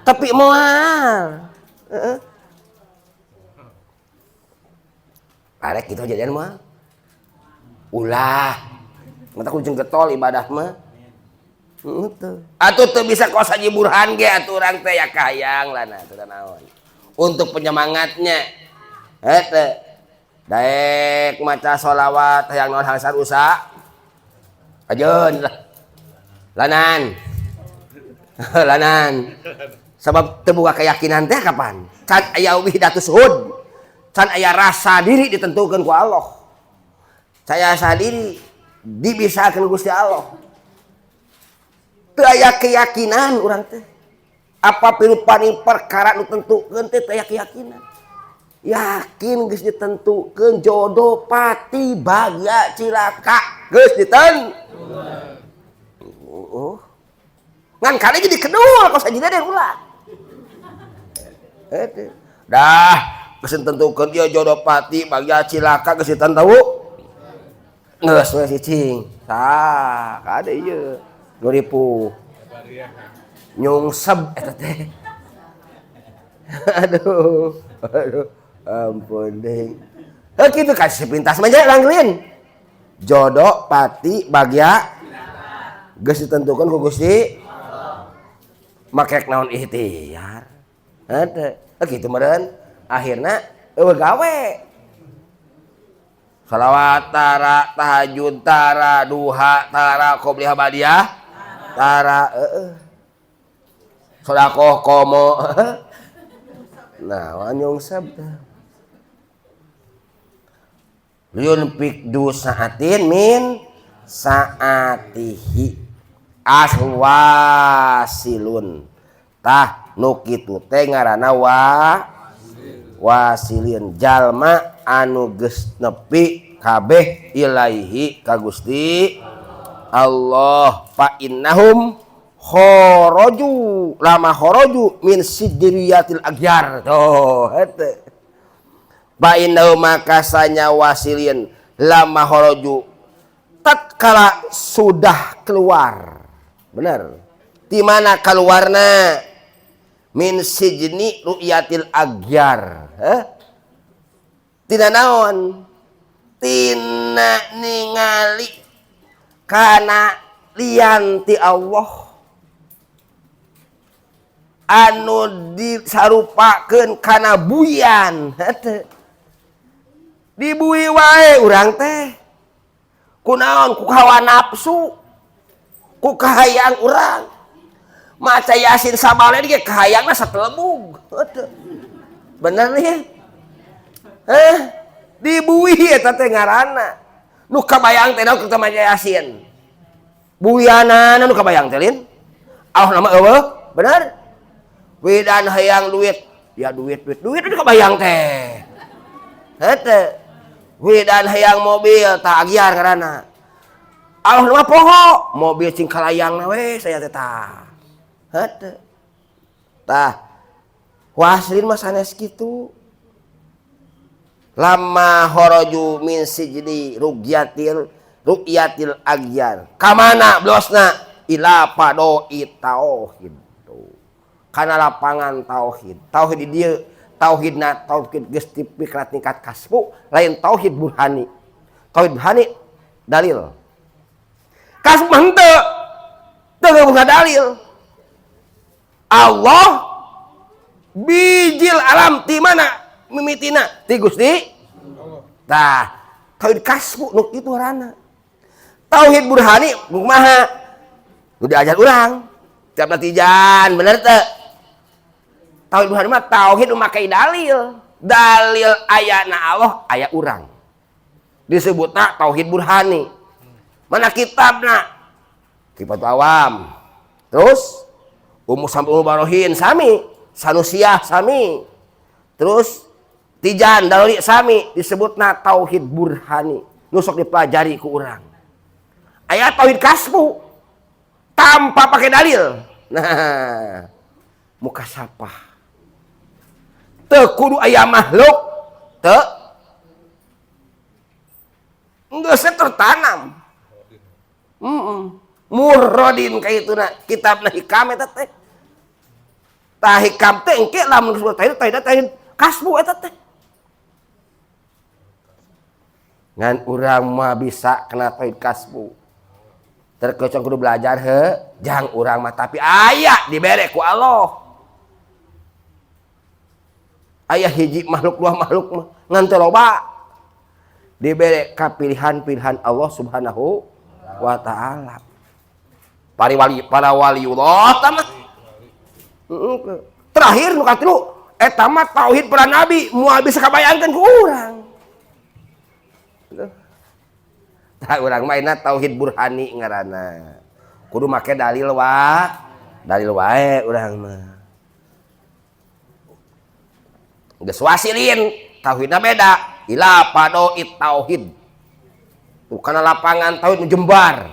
tapi moal. Arek gitu jadian mah. Ulah. Mata kucing getol ibadah mah. Atuh teu bisa kos Haji Burhan ge atuh urang teh ya kahayang lah nah teu naon. Untuk penyemangatnya. Teu. Daek maca sholawat hayang naon hangsar usa. Ajeun lah. Lanan. Lanan. Sebab teu boga keyakinan teh kapan? Can aya wihdatus hud. Can aya rasa diri ditentukeun ku Allah. Saya sendiri dibisakeun Gusti Allah. Teu aya keyakinan urang teh. Apa pirupani perkara nu tentukeun teh teu aya keyakinan. Yakin geus ditentukeun jodoh pati bagya cilaka geus ditentukeun. Ngan kali jadi kedua kos sajina deui ulah. Dah geus tentukeun ieu jodoh pati bagya cilaka geus ditentu. Geus we cicing. Tah, kade ieu. 2000 nyungsep eta teh. Aduh ampun deh. Kitu kasih pintas mah langlin. Jodoh pati bagya geus ditentukeun ku Gusti make naon ikhtiar. Henteu. Kitu meureun akhirna eueuh gawe. Shalawat tara, tahajud tara, duha tara, qobliyah badiah tara, sedekah komo. Nah, nyungsep teh. Yunfik saatin min saatihi aswasilun. Tah nu kitu teh ngaranna wasilin jalma anu geus nepi kabeh ilaihi ka Gusti Allah. Fa innahum kharaju lama kharaju min sidriyatil agyar. Tuh hete. Fa innahum makasanya wasilin lama kharaju tatkala sudah keluar. Benar. Di mana keluarna? Min sijni ru'yatil agyar. Tina naon? Tina ningali kana lian ti Allah anu disarupakeun kana buyan. Dibui wae urang teh. Kunaon? Ku hawa nafsu. Ku kahayang urang. Maca Yasin sabale ge kahayangna satelebug. Bener nih. Dibui eta teh ngaranna. Nu kabayang teh naon kita maca Yasin. Buyana nu kabayang teh lin. Allah nama eueuh, bener? Widan hayang duit. Ya duit nu kabayang teh. Henteu. Widan hayang mobil tah agyar ngaranna. Allah nama poho, mobil cing kalayangna we saya teh tah. Henteu. Tah waslin mah sanes kitu. Lama kharaju min sijdi ru'yatil agyar. Kamana blosna? Ila padoi tauhid. Kana lapangan tauhid. Tauhid di dieu tauhidna tauhid geus tipikrat tingkat kasbu, lain tauhid burhani. Tauhid burhani dalil. Kasbu mah henteu. Teu boga dalil. Allah bijil alam ti mana mimitina ti Gusti. Tah, tauhid kasbu nu kitu ngaranna. Tauhid burhani kumaha? Nu diajar urang. Tiap natijan bener teu? Tauhid burhani mah tauhid nu make dalil. Dalil ayana Allah aya urang. Disebutna tauhid burhani. Mana kitabna? Kifatul Awam. Terus Samul Barohin sami, Sanusiah sami. Terus Tijan Dalori sami disebutna tauhid burhani. Nu sok dipelajari ku urang. Aya tauhid kasbu tanpa pakai dalil. Nah, muka sapah. Teu kudu aya makhluk, teu. Geus tertanam. Murrodin ka ituna kitabna hikam eta teh. Tah hikam teh engke lamun teh kasbu eta teh. Ngan urang mah bisa kena tauhid kasbu. Terkecuali kudu belajar jang urang mah tapi aya dibere ku Allah. Aya hiji makhluk dua makhluk mah ngan teu loba. Dibere ka pilihan-pilihan Allah Subhanahu wa taala. Para waliullah tamah. Terakhir nu katilu eta mah tauhid para nabi moal bisa kabayangkeun ku urang. Tah urang mah tauhid burhani ngaranna. Kudu make dalil wae urang mah. Geus wasilin tauhidna beda. Ila padoit tauhid. Bukan lapangan tauhid jembar.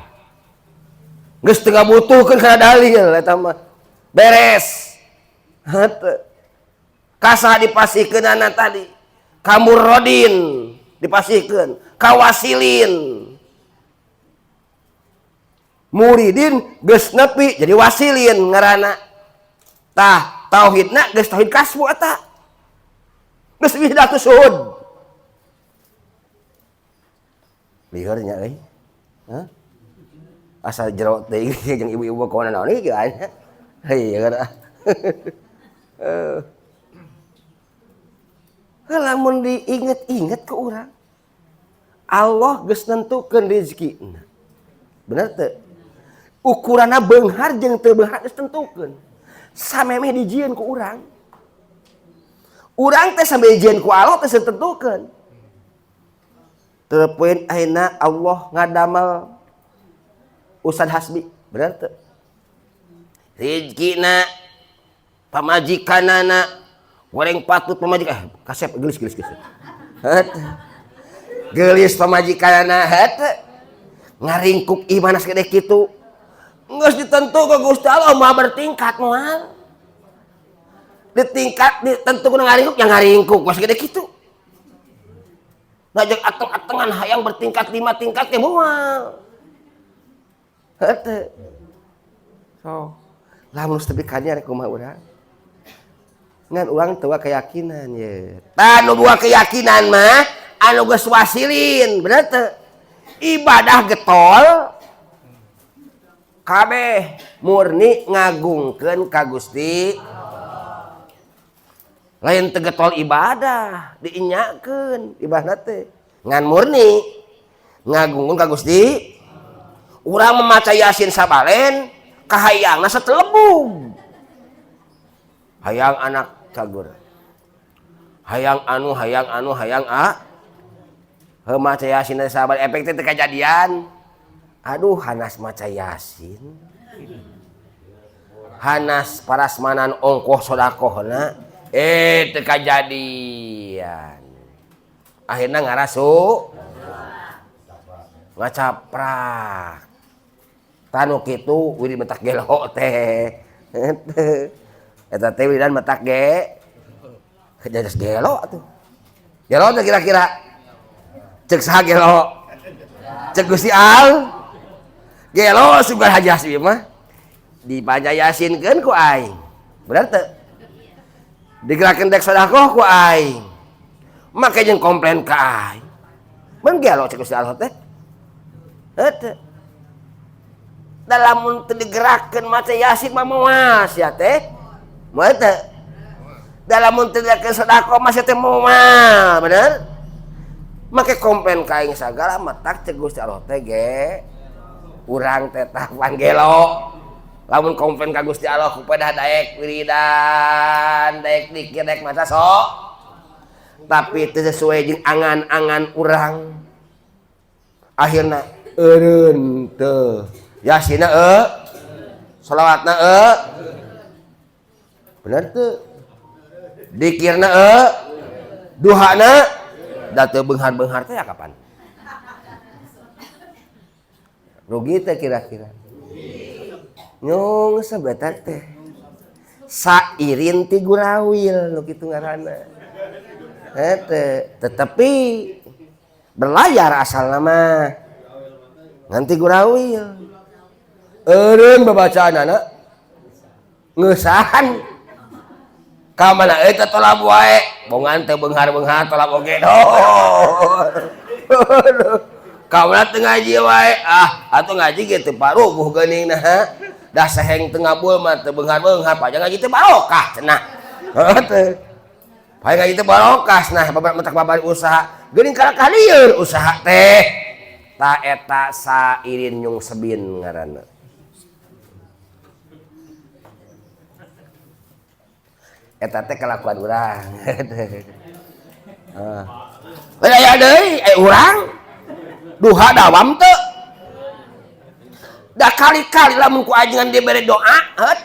Geus teu ngabutuhkeun kana dalil eta mah. Beres. Henteu. Kasa dipasikeunana tadi. Kamurrodin dipasikeun, kawasilin. Muridin geus nepi jadi wasilin ngaranna. Tah tauhidna geus tauhid kasbu eta. Geus wihdatus suhud. Lieur nya euy. Hah? Asal jero teh jeung ibu-ibu kawana naon ieu aya. Hei gara. Lamun diinget-inget ke urang. Allah geus nentukeun rezekina. Bener teu? Ukuranna beunghar jeung teu beunghar geus tentukeun. Samemeh dijieun ku urang. Urang teh sampai dijieun ku Allah teh tentukeun. Teu poin ayeuna Allah ngadamel Ustad Hasbi, bener teu? Rezekina pamajikanana goreng patut pamajikan kasep gelis. Gelis pamajikanana henteu ngaringkuk iman sagede kitu. Geus ditentu ku Gusti Allah mah bertingkat moal. Ditingkat ditentu ku ngaringkuk yang ngaringkuk pas gede kitu. Ngajak ateng-atengan hayang bertingkat 5 tingkat teh moal. Henteu. So, lamun tepi kanya rek kumaha urang. Ngan urang teu keyakinan ye. Tah nu buah keyakinan mah anu geus wasilin, bener teu? Ibadah getol kabeh murni ngagungkeun ka Gusti. Lain teu getol ibadah, diinyakeun ibadah teh. Ngan murni ngagungkeun ka Gusti. Urang memaca Yasin sabalen kahayangna satelebung. Hayang anak cagur. Hayang anu maca Yasin sabalen efek teh kejadian. Aduh hanas maca Yasin. Hanas parasmanan ongkoh sodakohna teu kajadian. Akhirna ngarasu ngacaprak. Tanu kitu wiri metak gelo teh. Eta teh wiridan metak ge. Kejadas gelo atuh. Gelo teh kira-kira cek saha gelo? Cek Gusti Al. Gelo sugar Haji Hasbi mah dibaca Yasinkeun ku aing. Bener teu? Digerakkeun dek sedekah ku aing. Make jeung komplain ka aing. Men gelo cek Gusti Allah teh. Henteu. Dalam teu digerakkeun maca Yasin mah moas ya teh. Moal teu? Dalam teu digerakkeun sedekah mah teh moal, bener? Make komplain ka aing sagala matak cek Gusti Allah teh ge. Urang teh tah panggelo. Lamun komplain ka Gusti Allah kupada daek wiridan, daek dikir, daek maca sok. Tapi teu sesuai jeung angan-angan urang. Akhirna eureun teu. Yasinna shalawatna bener teu? Dikirna duhana da teu beunghar-beunghar teh kapan? Rugi teh kira-kira. Nyong sabeta teh sairin ti gurawil nu kitu ngaranna. Tetapi berlayar asal nama nganti gurawil eureun babacaan anak ngeusahan ka mana eta tolab wae bongan teu beunghar-beunghar tolab oge ka mana teu ngaji wae atuh ngaji ge teu paruguh geuning nah dah seheng teu ngabul mah teu beunghar-beunghar pajang ngaji teu barokah cenah heuh pae ngaji teu barokah nah mentak babari usaha geuning karakah lieur usaha teh ta eta Sairin Nyung Sebin ngaranna eta teh kelakuan urang aya deui urang duha dawam teu da kali-kali lamun ku ajengan dibere doa heuh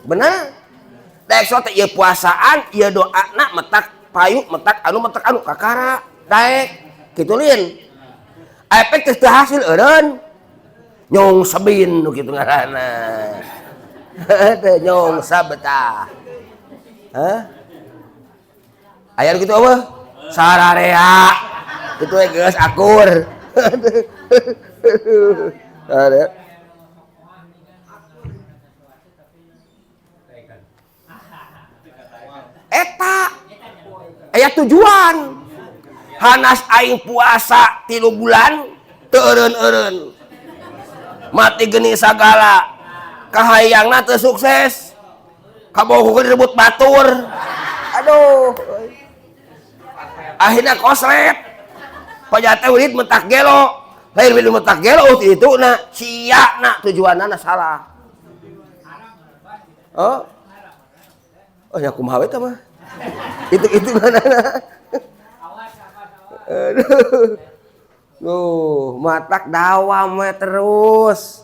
bener daek so teh ieu puasaan ieu doana metak payu metak anu kakara daek kitu lin efek teh teu hasil eureun Nyung Sebin nu kitu ngaranna teh nyong sabetah aya nu kitu eueuh sararea kitu we geus akur eta aya tujuan hanas aing puasa 3 bulan teu eureun-eureun mati geni sagala kahayangna teu sukses kabogoh direbut batur aduh akhirnya koslet pajate ulit mentak gelo lain ulit mentak gelo itu na sia na tujuanna salah oh ya kumaha we teh mah itu mana aduh nuh matak dawam we terus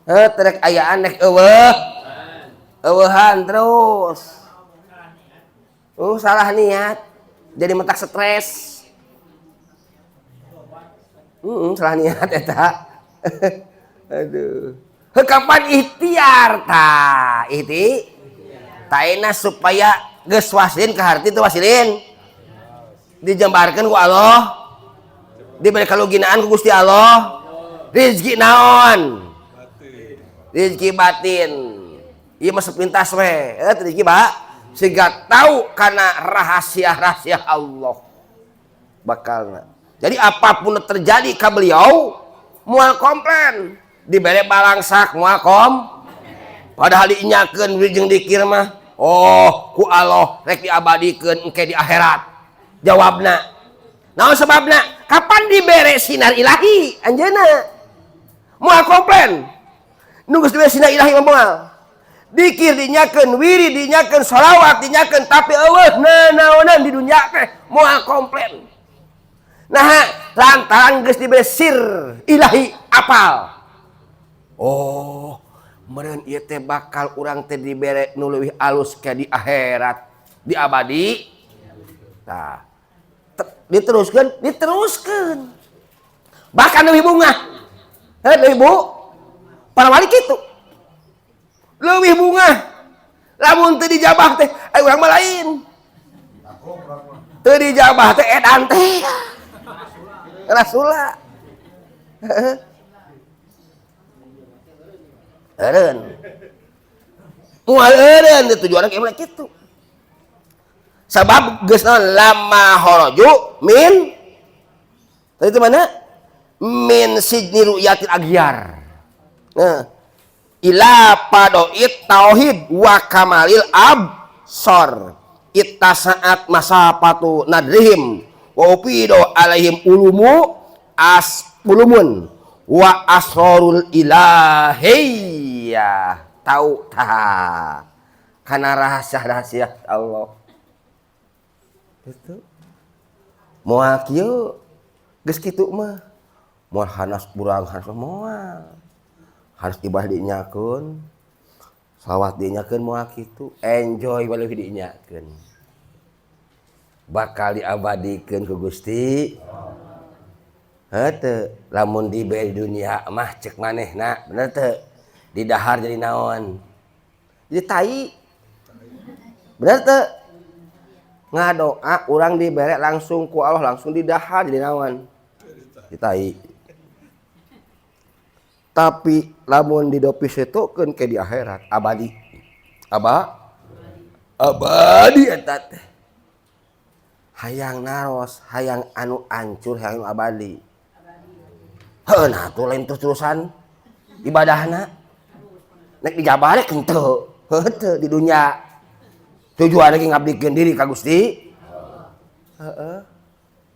terek ayaan nek eueuhan terus salah niat jadi mentak stres salah niat eta aduh kapan ikhtiar tah taina supaya geus wasilin ka harti teu wasilin dijembarkeun ku Allah diberi kaluginaan ku Gusti Allah rezeki naon rezeki batin ieu mah sepintas we rezeki sehingga tahu karena rahasia-rahasia Allah bakalna jadi apapun yang terjadi ka beliau moal komplain dibere balangsak moal padahal diinyakeun jeung dikir mah oh ku Allah rek diabadikeun engke di akhirat jawabna naon sebabna kapan dibere sinar ilahi anjeunna moal komplain nu geus dibere sinar ilahi mah moal dikir dinyakeun wiri dinyakeun shalawat dinyakeun tapi eueuh naonan di dunya teh moal komplain nah lantaran geus dibere sir ilahi apal oh meureun ieu teh bakal urang teh dibere nu leuwih alus ke di akhirat di abadi tah diteruskeun bahkan leuwih bunga leuwih bu para wali kitu leuwih bunga lamun teu dijabah teh aya urang mah lain teu dijabah teh edan teh Rasulullah eureun moal eureun tujuan kieu kitu sabab geus naon lama horoju min tadi mana min sijni ru'yatil aghyar ila padoit tauhid wa kamalil absor ittasaat masafatu nadrihim wa upido alaihim ulumun wa asrarul ilahiyah tahu kana rahasia-rahasia Allah itu moal kieu geus kitu mah moal hanas urang hanas moal harus ibadah dinyakeun salawat dinyakeun moal kitu enjoy wae dinyakeun bakal diabadikeun ku Gusti heuh lamun diberi dunia mah cek manehna bener teu di dahar jadi naon jadi tai bener teu ngadoa urang dibere langsung ku Allah langsung di dahar jadi naon ditai. Tapi lamun didopi setokeun ke di akhirat abadi. Abadi eta teh. Hayang naros, hayang anu ancur, hayang anu abadi. Heuh nah tuh lain terus-terusan ibadahna. Nek dijabare henteu, heuh di dunya. Tujuan lagi ngabdikeun diri ka Gusti. Heeh.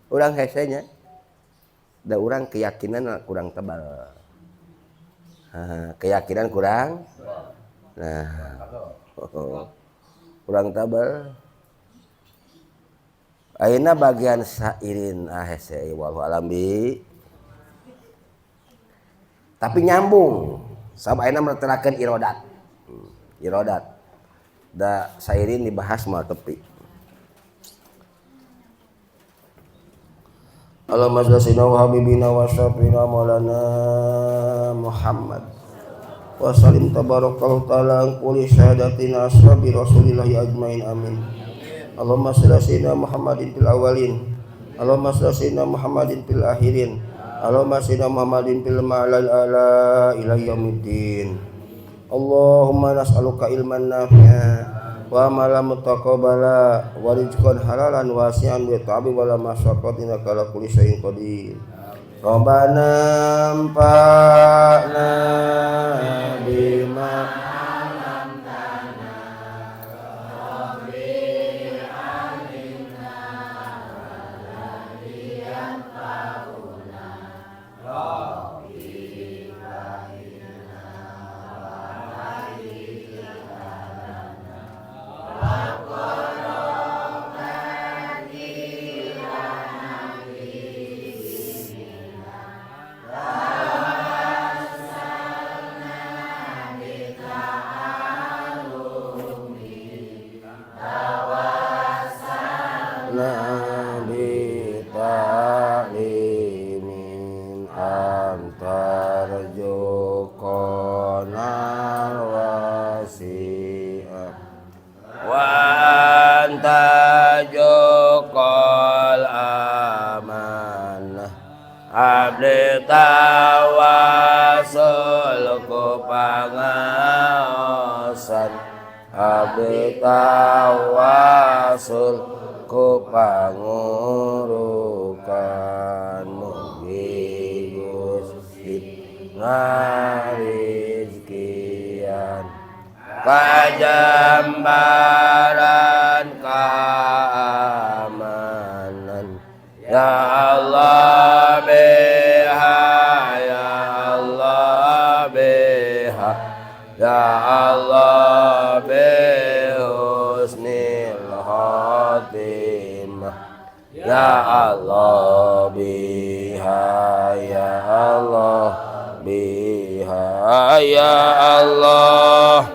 Urang hese nya. Da urang keyakinan kurang tebal. Keyakinan kurang. Nah. Kurang tebal. Ayeuna bagian sairin hese wallahu alam bi. Tapi nyambung. Sabab ayeuna meretelakeun irodat. Irodat. Da sairin dibahas moal tepi. Allahumma shalli wa habibina wa syafina maulana Muhammad wa salim tabarakallahu ta'ala an kulli syahadatina ashabi rasulillahi ajmain amin. Allahumma shalli Muhammadin fil awalin, Allahumma shalli Muhammadin fil akhirin, Allahumma shalli Muhammadin fil ma'al ala ila yaumiddin. Allahumma nas'aluka ilman nafi'a wa amalan mutaqabbala wa rizqan halalan wasi'an wa ta'abi wala masyaqqatin kala kulli syai'in qadir. Rabbana anfa'na bima 'allamtana rabbi 'allimna alladhi yanfa'una rabbi fa'inna Nabi ta'limin antar jukonal wasi'ah wa anta jukol amanah abdi tawasul ku pangaosan abdi tawasul ku pangurukan mugi Gusti ngarizkian kajambaran keamanan ya Allah biha ya Allah biha ya Allah bihusnil khatimah ya Allah biha ya Allah biha ya Allah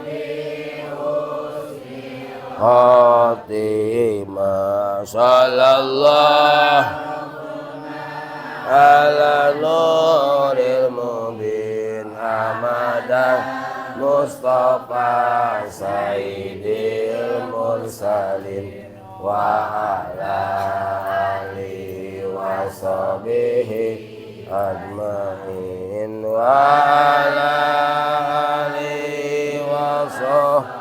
khatimah sallallahu ala nuril mubin amadan Mustafa Sayyidil Mursalin wa ala alihi wa sahbihi ajmain wa ala alihi wa sahbihi